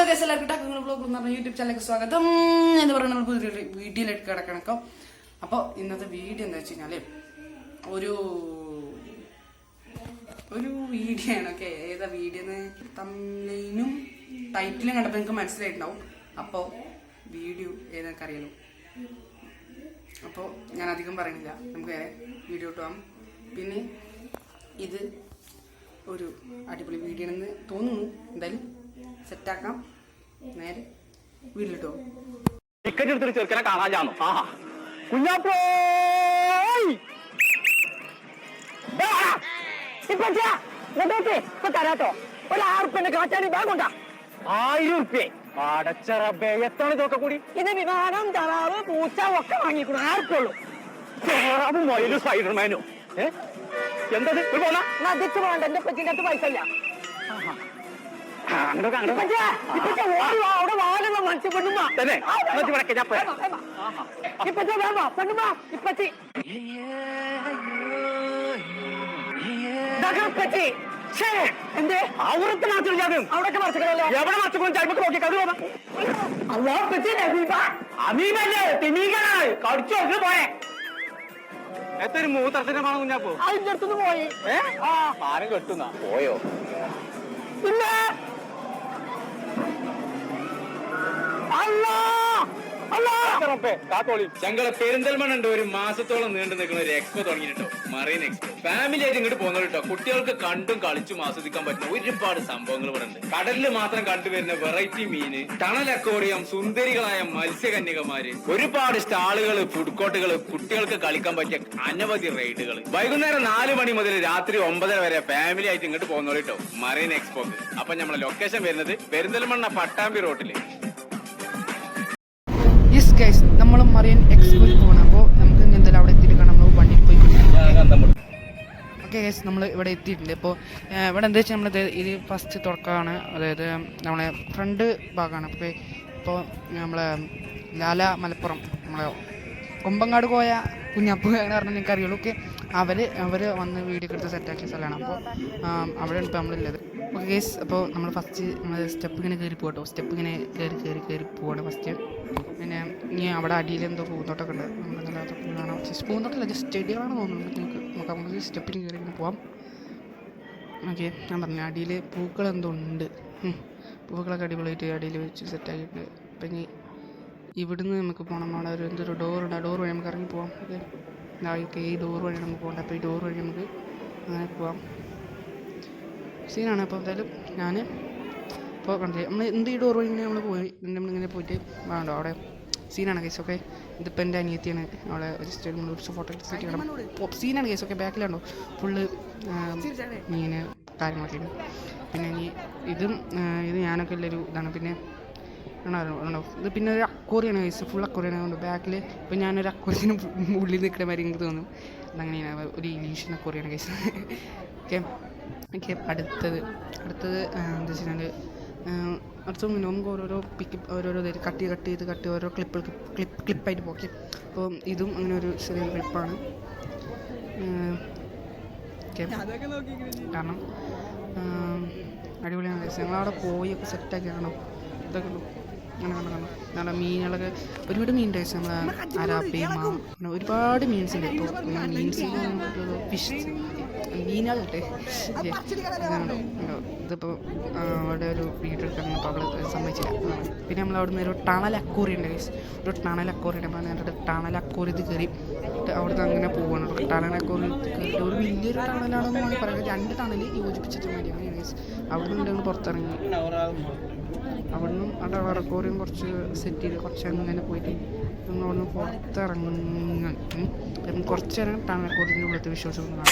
Guys എല്ലാവർക്കും ടാക്കങ്ങൾ vlog എന്ന് പറഞ്ഞ യൂട്യൂബ് ചാനലിലേക്ക് സ്വാഗതം എന്ന് പറയുന്നത് നമുക്ക് വീഡിയോയിലേക്ക് കിടക്കണക്കോ. അപ്പോൾ ഇന്നത്തെ വീഡിയോ എന്താ വെച്ച് കഴിഞ്ഞാൽ ഒരു വീഡിയോ ആണ്. ഓക്കെ, ഏതാ വീഡിയോ എന്ന് തമ്മിലും ടൈറ്റിലും കണ്ടപ്പോൾ നിങ്ങൾക്ക് മനസ്സിലായിട്ടുണ്ടാവും. അപ്പോൾ വീഡിയോ ഏതൊക്കെ അറിയാലോ. അപ്പോൾ ഞാൻ അധികം പറയുന്നില്ല, നമുക്ക് വേറെ വീഡിയോ ഇട്ട് പോകാം. പിന്നെ ഇത് ഒരു അടിപൊളി വീഡിയോ ആണെന്ന് തോന്നുന്നു. എന്തായാലും സെറ്റാക്കാം, നേരെ വീട്ടിലിട്ടോ. ടിക്കറ്റ് എടുത്തിട്ട് ചെറുക്കനെ കാണാൻ ജാന്നു. ആഹാ കുഞ്ഞാപ്പോ തരാട്ടോ. ഒരു 1000 ഉറുപ്പ്യന്റെ കാറ്റാനി ബാഗുണ്ടാ. 1000 ഉറുപ്പ്യ അടച്ചറബേ, എത്താണ് ഇതൊക്കെ കൂടി? ഇത് വിമാനം, തറാവ്, പൂച്ച ഒക്കെ വാങ്ങിക്കണം. 1000 ഉറുപ്പ്യ ഉള്ളൂ. തറാവ് മയിലും സ്പൈഡർമാനോ? എന്തത് പോന്നാ നദിച്ചു പോകണ്ട. എന്റെ പറ്റിന്റെ അടുത്ത് പൈസ ഇല്ല. അവിടെ വാലുള്ള മനുഷ്യപ്പെടുമ്പോ തന്നെ ഇപ്പച്ചി വേണ്ട പെണ്ണുമ്പോ ഇപ്പച്ചി എന്തേ അവിടുത്തെ മറച്ചില്ലാതെ അവിടൊക്കെ മറച്ചില്ലല്ലോ. എവിടെ മറച്ചു ചരിമൊക്കെ നോക്കി കഥ അമീമല്ലേ തിമീകനാണ് കടിച്ചു നോക്കി പോയെ. എത്ര മൂത്തരത്തിനാണ് കുഞ്ഞാപ്പോ അതിന്റെ അടുത്തുനിന്ന് പോയി. ആരും കെട്ടുന്ന പോയോ? ഇല്ല. ഞങ്ങളെ പെരിന്തൽമണ്ണ ഉണ്ട് ഒരു മാസത്തോളം നീണ്ടു നിൽക്കുന്ന ഒരു എക്സ്പോ തുടങ്ങിയിട്ടോ, മറൈൻ എക്സ്പോ. ഫാമിലി ആയിട്ട് ഇങ്ങോട്ട് പോകുന്നത് കേട്ടോ. കുട്ടികൾക്ക് കണ്ടും കളിച്ചും ആസ്വദിക്കാൻ പറ്റുന്ന ഒരുപാട് സംഭവങ്ങൾ ഇവിടെ ഉണ്ട്. കടലിൽ മാത്രം കണ്ടുവരുന്ന വെറൈറ്റി മീന്, ടണൽ അക്വേറിയം, സുന്ദരികളായ മത്സ്യകന്യകമാര്, ഒരുപാട് സ്റ്റാളുകൾ, ഫുഡ് കോർട്ടുകൾ, കുട്ടികൾക്ക് കളിക്കാൻ പറ്റിയ അനവധി റൈഡുകൾ. വൈകുന്നേരം 4 മണി മുതൽ രാത്രി 9 വരെ ഫാമിലി ആയിട്ട് ഇങ്ങോട്ട് പോകുന്നത് കേട്ടോ, മറൈൻ എക്സ്പോക്ക്. അപ്പൊ നമ്മളെ ലൊക്കേഷൻ വരുന്നത് പെരിന്തൽമണ്ണ പട്ടാമ്പി റോഡില്. യെസ് ഗൈസ്, നമ്മൾ മറൈൻ എക്സ്പോയിൽ പോകണം. അപ്പോൾ നമുക്ക് എന്തായാലും അവിടെ എത്തിയിട്ട് കാണാം. നമ്മൾ വണ്ടിയിൽ പോയി. ഓക്കെ ഗൈസ്, നമ്മൾ ഇവിടെ എത്തിയിട്ടുണ്ട്. ഇപ്പോൾ ഇവിടെ എന്താ വെച്ചാൽ നമ്മൾ ഇത് ഫസ്റ്റ് തുറക്കമാണ്, അതായത് നമ്മളെ ഫ്രണ്ട് ഭാഗമാണ്. ഇപ്പോൾ നമ്മളെ ലാല മലപ്പുറം, നമ്മളെ കൊമ്പങ്ങാട് പോയ കുഞ്ഞാപ്പ് എന്ന് പറഞ്ഞാൽ നിങ്ങൾക്ക് അറിയുള്ളൂ. ഓക്കെ, അവർ വന്ന് വീഡിയോ എടുത്ത് സെറ്റാക്കിയ സ്ഥലമാണ്. അപ്പോൾ അവിടെയാണ് ഇപ്പോൾ നമ്മളുള്ളത്. ഓക്കെ ഗൈസ്, അപ്പോൾ നമ്മൾ ഫസ്റ്റ് നമ്മൾ സ്റ്റെപ്പ് ഇങ്ങനെ കയറി പോകട്ടോ. സ്റ്റെപ്പ് ഇങ്ങനെ കയറി പോകണം ഫസ്റ്റ്. പിന്നെ ഇനി അവിടെ അടിയിൽ എന്തോ പൂന്തോട്ടമൊക്കെ ഉണ്ട്. നമ്മളെന്താ അതൊക്കെ കാണാം. പൂന്തോട്ടമല്ല, ജസ്റ്റ് ചെടികളാണ് തോന്നുന്നത്. നമുക്ക് സ്റ്റെപ്പിന് കയറി ഇങ്ങനെ പോവാം. ഓക്കെ, ഞാൻ പറഞ്ഞു അടിയിൽ പൂക്കൾ എന്തോ ഉണ്ട്. പൂക്കളൊക്കെ അടിപൊളിയായിട്ട് അടിയിൽ വെച്ച് സെറ്റാക്കിയിട്ട് പിന്നെ ഇവിടുന്ന് നമുക്ക് പോകണം. അവിടെ ഒരു എന്തൊരു ഡോറുണ്ട്. ആ ഡോർ വഴി നമുക്ക് ഇറങ്ങി പോവാം. ഓക്കെ, ഈ ഡോർ വഴി നമുക്ക് പോകണ്ട. അപ്പോൾ ഈ ഡോർ വഴി നമുക്ക് അങ്ങനെ പോവാം. സീനാണ്. അപ്പോൾ എന്തായാലും ഞാൻ ഇപ്പോൾ കണ്ടില്ലേ, നമ്മൾ എന്ത് ഈ ഡോർ വഴി ഇങ്ങനെ നമ്മൾ പോയി നമ്മളിങ്ങനെ പോയിട്ട് വേണ്ടോ അവിടെ സീനാണ് കേസ്. ഓക്കെ, ഇതിപ്പോൾ എൻ്റെ അനിയത്തിയാണ്. അവിടെ ജസ്റ്റ് നമ്മൾ ഫോട്ടോ എടുത്ത് സെറ്റ് ചെയ്യണം. സീനാണ് കേസ്. ഓക്കെ, ബാക്കിലാണോ ഫുള്ള് മീന് കാര്യങ്ങളൊക്കെയാണ്. പിന്നെ ഇത് ഞാനൊക്കെ ഉള്ളൊരു ഇതാണ്. പിന്നെ ഉണ്ടോ ഇത് പിന്നെ ഒരു അക്കോറിയാണ് കേസ്. ഫുൾ അക്കോറിയാണ്. കൊണ്ട് ബാക്കിൽ ഇപ്പോൾ ഞാനൊരു അക്കോറിയത്തിന് ഉള്ളിൽ നിൽക്കുന്ന മാതിരി എനിക്ക് തോന്നും. അതങ്ങനെയാണ്, ഒരു ഇലീഷ്യൻ അക്കോറിയാണ് കേസ്. ഓക്കെ, അടുത്തത് എന്താ വെച്ചാൽ അടുത്ത നമുക്ക് ഓരോരോ കട്ട് ചെയ്ത് ഓരോ ക്ലിപ്പായിട്ട് പോക്കെ. അപ്പോൾ ഇതും അങ്ങനെ ഒരു ചെറിയ ക്ലിപ്പാണ്. ഓക്കെ, കാരണം അടിപൊളിയാണ് കേസ്. ഞങ്ങളവിടെ പോയി ഒക്കെ സെറ്റാക്കി കാണണം. ഇതൊക്കെ ഉള്ളൂ. അങ്ങനെ കാണണം. നമ്മുടെ മീനുകളൊക്കെ ഒരുപാട് മീൻ കഴിച്ചു. നമ്മളെ അരാപ്പി, അങ്ങനെ ഒരുപാട് മീൻസ് ഉണ്ട്. ഇപ്പോൾ മീൻസ് ഫിഷ് മീനുകളുണ്ട്. ഇതിപ്പോൾ അവിടെ ഒരു വീഡിയോ എടുക്കണം. അപ്പോൾ അവൾ സമ്മതിച്ചില്ല. പിന്നെ നമ്മളവിടെ നിന്ന് ഒരു ടണൽ അക്കോറി ഉണ്ട് ഗൈസ്. ഒരു ടണൽ അക്കോറി ഉണ്ട്. അപ്പോൾ നേരിട്ട് ടണൽ അക്കോറി ഇത് കയറി അവിടുന്ന് അങ്ങനെ പോവാണ്. ടണൽ അക്കോറി കയറിയിട്ട് ഒരു വലിയൊരു ടണലാണെന്ന് വേണമെങ്കിൽ പറയുന്നത്. 2 ടണൽ യോജിപ്പിച്ചിട്ട് മതിയാണ് ഗൈസ്. അവിടെ നിന്ന് ഞങ്ങൾ പുറത്തിറങ്ങി. അവിടുന്ന് ആ ടണൽ അക്കോറിയും കുറച്ച് സെറ്റ് ചെയ്ത് കുറച്ച് അങ്ങനെ പോയിട്ട് നമ്മൾ അവിടുന്ന് പുറത്തിറങ്ങി കുറച്ച് നേരം ടണൽ അക്കോറിൻ്റെ ഉള്ളത്തെ വിശ്വാസം കാണാം.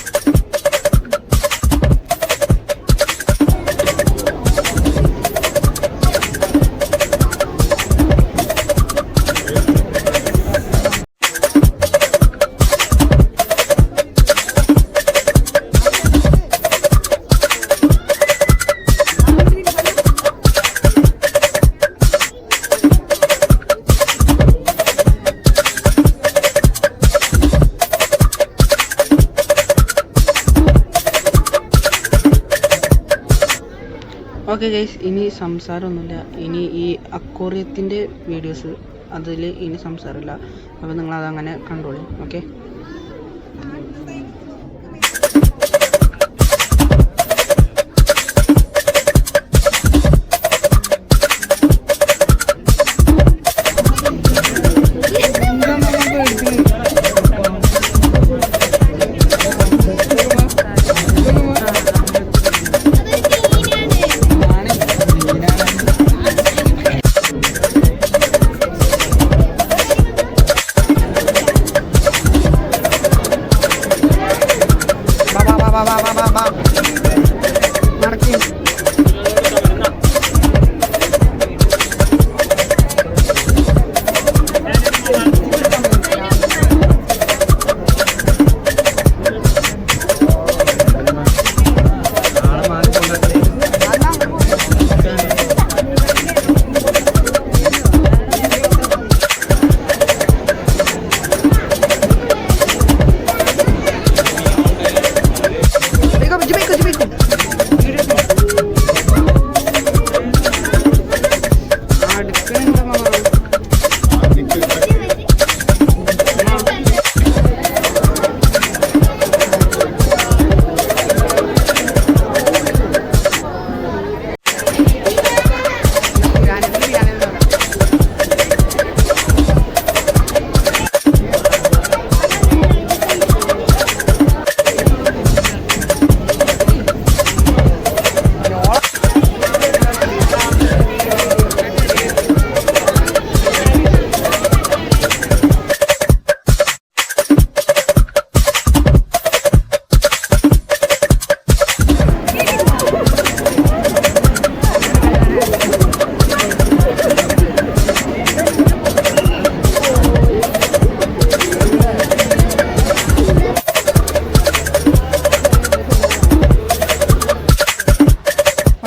ഓക്കെ ഗൈസ്, ഇനി സംസാരമൊന്നുമില്ല. ഇനി ഈ അക്വേറിയത്തിൻ്റെ വീഡിയോസ് അതിൽ ഇനി സംസാരമില്ല. അപ്പോൾ നിങ്ങളതങ്ങനെ കണ്ടോളൂ. ഓക്കെ.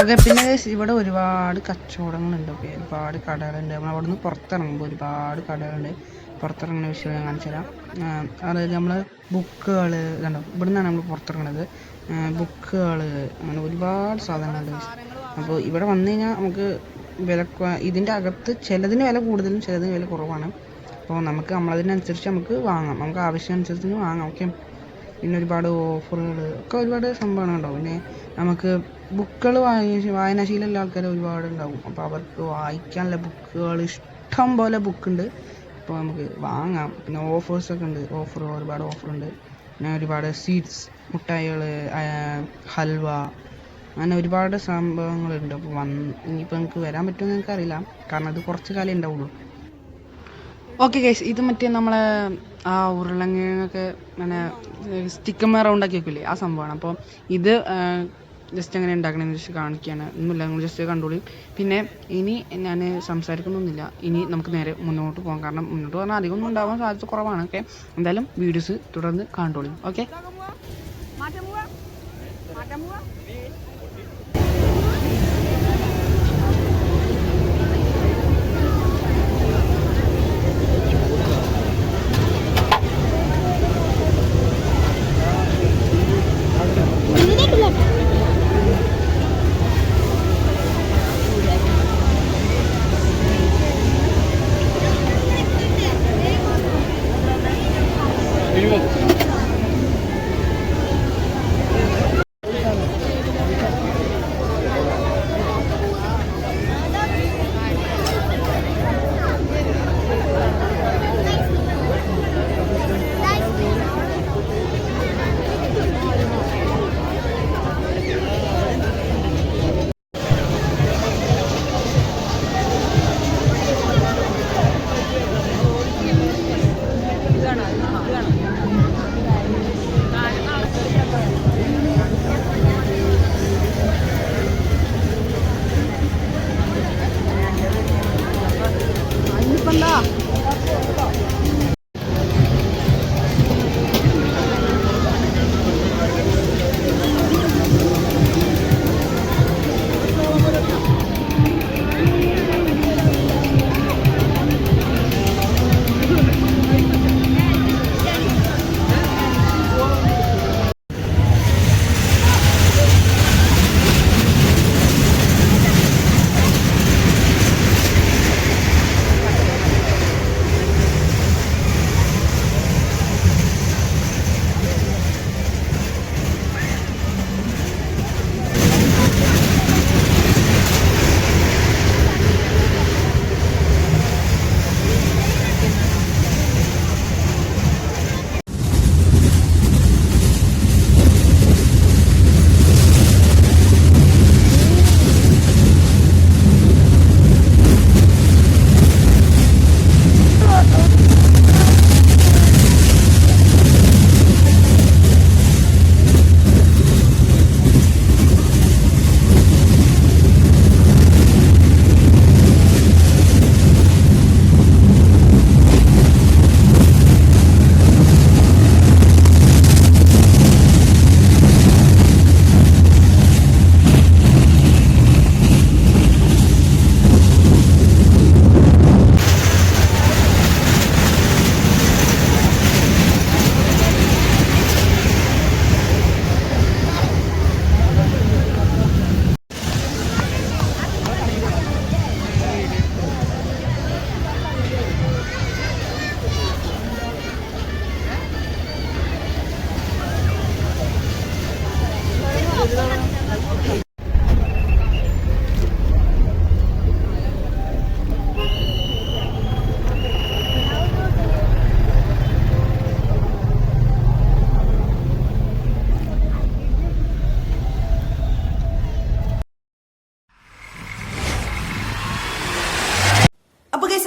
ഓക്കെ. പിന്നെ ഇവിടെ ഒരുപാട് കച്ചവടങ്ങളുണ്ട്. ഓക്കെ, ഒരുപാട് കടകളുണ്ട്. നമ്മൾ അവിടെ നിന്ന് പുറത്തിറങ്ങുമ്പോൾ ഒരുപാട് കടകളുണ്ട്. പുറത്തിറങ്ങുന്ന വിഷയം ഞാൻ കാണിച്ചു തരാം. അതായത് നമ്മൾ ബുക്കുകൾ ഇതുണ്ടോ, ഇവിടെ നിന്നാണ് നമ്മൾ പുറത്തിറങ്ങുന്നത്. ബുക്കുകൾ, അങ്ങനെ ഒരുപാട് സാധനങ്ങളുണ്ട്. അപ്പോൾ ഇവിടെ വന്നു കഴിഞ്ഞാൽ നമുക്ക് ഇതിൻ്റെ അകത്ത് ചിലതിന് വില കൂടുതലും ചിലതിന് വില കുറവാണ്. അപ്പോൾ നമ്മളതിനനുസരിച്ച് നമുക്ക് വാങ്ങാം, നമുക്ക് ആവശ്യമനുസരിച്ച് വാങ്ങാം. ഓക്കെ. പിന്നെ ഒരുപാട് ഓഫറുകൾ ഒക്കെ ഒരുപാട് സംഭവങ്ങളുണ്ടാവും. പിന്നെ നമുക്ക് ബുക്കുകൾ വായനാശീലമുള്ള ആൾക്കാർ ഒരുപാട് ഉണ്ടാവും. അപ്പോൾ അവർക്ക് വായിക്കാനുള്ള ബുക്കുകൾ ഇഷ്ടം പോലെ ബുക്കുണ്ട്. അപ്പോൾ നമുക്ക് വാങ്ങാം. പിന്നെ ഓഫേഴ്സൊക്കെ ഉണ്ട്, ഒരുപാട് ഓഫറുണ്ട്. പിന്നെ ഒരുപാട് സ്വീറ്റ്സ്, മുട്ടായികൾ, ഹൽവ, അങ്ങനെ ഒരുപാട് സംഭവങ്ങളുണ്ട്. അപ്പോൾ ഇനിയിപ്പോൾ നിങ്ങൾക്ക് വരാൻ പറ്റുമെന്ന് എനിക്കറിയില്ല, കാരണം അത് കുറച്ച് കാലം ഉണ്ടാവുള്ളൂ. ഓക്കെ ഗൈസ്, ഇത് മറ്റേ നമ്മളെ ആ ഉരുളങ്കിഴങ്ങൊക്കെ അങ്ങനെ സ്റ്റിക്കമ്മ റൗണ്ടാക്കി വെക്കില്ലേ, ആ സംഭവമാണ്. അപ്പോൾ ഇത് ജസ്റ്റ് എങ്ങനെ ഉണ്ടാക്കണമെന്ന് ജസ്റ്റ് കാണിക്കുകയാണ്. ഒന്നുമില്ല, നിങ്ങൾ ജസ്റ്റ് കണ്ടോളൂ. പിന്നെ ഇനി ഞാൻ സംസാരിക്കുന്നൊന്നുമില്ല. ഇനി നമുക്ക് നേരെ മുന്നോട്ട് പോകാം, കാരണം മുന്നോട്ട് പറഞ്ഞാൽ അധികം ഒന്നും ഉണ്ടാവാൻ സാധ്യത കുറവാണ്. ഓക്കെ, എന്തായാലും വീഡിയോസ് തുടർന്ന് കണ്ടോളൂ. ഓക്കെ.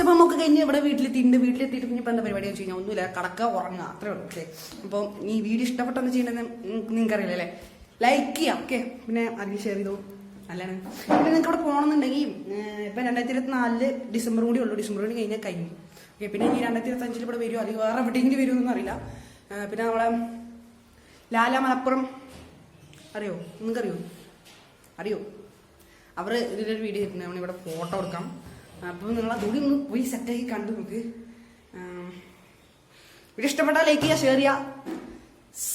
അപ്പോൾ നമുക്ക് കഴിഞ്ഞ് ഇവിടെ വീട്ടിലെത്തിയിട്ട് ഇനിയിപ്പോൾ എന്താ പരിപാടി വെച്ച് കഴിഞ്ഞാൽ ഒന്നുമില്ല, കടക്കുക ഉറങ്ങുക, അത്രേ ഉള്ളൂ. ഓക്കെ, അപ്പോൾ ഈ വീഡിയോ ഇഷ്ടപ്പെട്ടെന്ന് ചെയ്യേണ്ടത് നിങ്ങൾക്കറിയില്ല അല്ലേ? ലൈക്ക് ചെയ്യാം. ഓക്കെ, പിന്നെ അതിൽ ഷെയർ ചെയ്തോ, നല്ലതാണ്. പിന്നെ നിങ്ങൾക്ക് ഇവിടെ പോകണമെന്നുണ്ടെങ്കിൽ ഇപ്പം 2024 ഡിസംബർ കൂടി ഉള്ളൂ, ഡിസംബർ കൂടി കഴിഞ്ഞാൽ കഴിഞ്ഞു. ഓക്കെ, പിന്നെ ഈ 2025 ഇവിടെ വരുമോ അല്ലെങ്കിൽ വേറെ എവിടെയെങ്കിലും വരുമെന്നൊന്നും അറിയില്ല. പിന്നെ നമ്മളെ ലാല മലപ്പുറം അറിയോ? നിങ്ങൾക്കറിയോ? അറിയോ? അവർ ഇതിലൊരു വീഡിയോ ഇട്ടിട്ടുണ്ട്, നമ്മളിവിടെ ഫോട്ടോ എടുക്കാം. അപ്പോൾ നിങ്ങൾ അതുകൂടി ഒന്ന് പോയി സെറ്റാക്കി കണ്ടു നോക്ക്. വീഡിയോ ഇഷ്ടപ്പെട്ടാൽ ലൈക്ക് ചെയ്യുക, ഷെയർ ചെയ്യുക,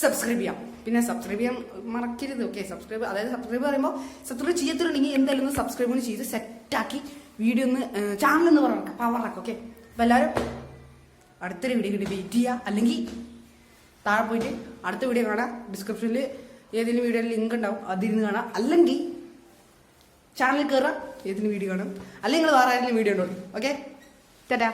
സബ്സ്ക്രൈബ് ചെയ്യാം. പിന്നെ സബ്സ്ക്രൈബ് ചെയ്യാൻ മറക്കരുത്. ഓക്കെ, സബ്സ്ക്രൈബ് പറയുമ്പോൾ സബ്സ്ക്രൈബ് ചെയ്യത്തിട്ടുണ്ടെങ്കിൽ എന്തായാലും ഒന്ന് സബ്സ്ക്രൈബ് ഒന്ന് ചെയ്ത് സെറ്റാക്കി വീഡിയോ ഒന്ന് ചാനലൊന്ന് പവറാക്കാം. ഓക്കെ, അപ്പോൾ എല്ലാവരും അടുത്തൊരു വീഡിയോ കിട്ടി വെയിറ്റ് ചെയ്യുക, അല്ലെങ്കിൽ താഴെ പോയിട്ട് അടുത്ത വീഡിയോ കാണാം. ഡിസ്ക്രിപ്ഷനിൽ ഏതെങ്കിലും വീഡിയോയിൽ ലിങ്ക് ഉണ്ടാവും, അതിരുന്ന് കാണാം. അല്ലെങ്കിൽ ചാനലിൽ കയറാം, ഏതെങ്കിലും വീഡിയോ കാണാം. അല്ലെങ്കിൽ നിങ്ങൾ വേറെ ആരെങ്കിലും വീഡിയോ ഉണ്ടോ? ഓക്കെ, ടാറ്റാ.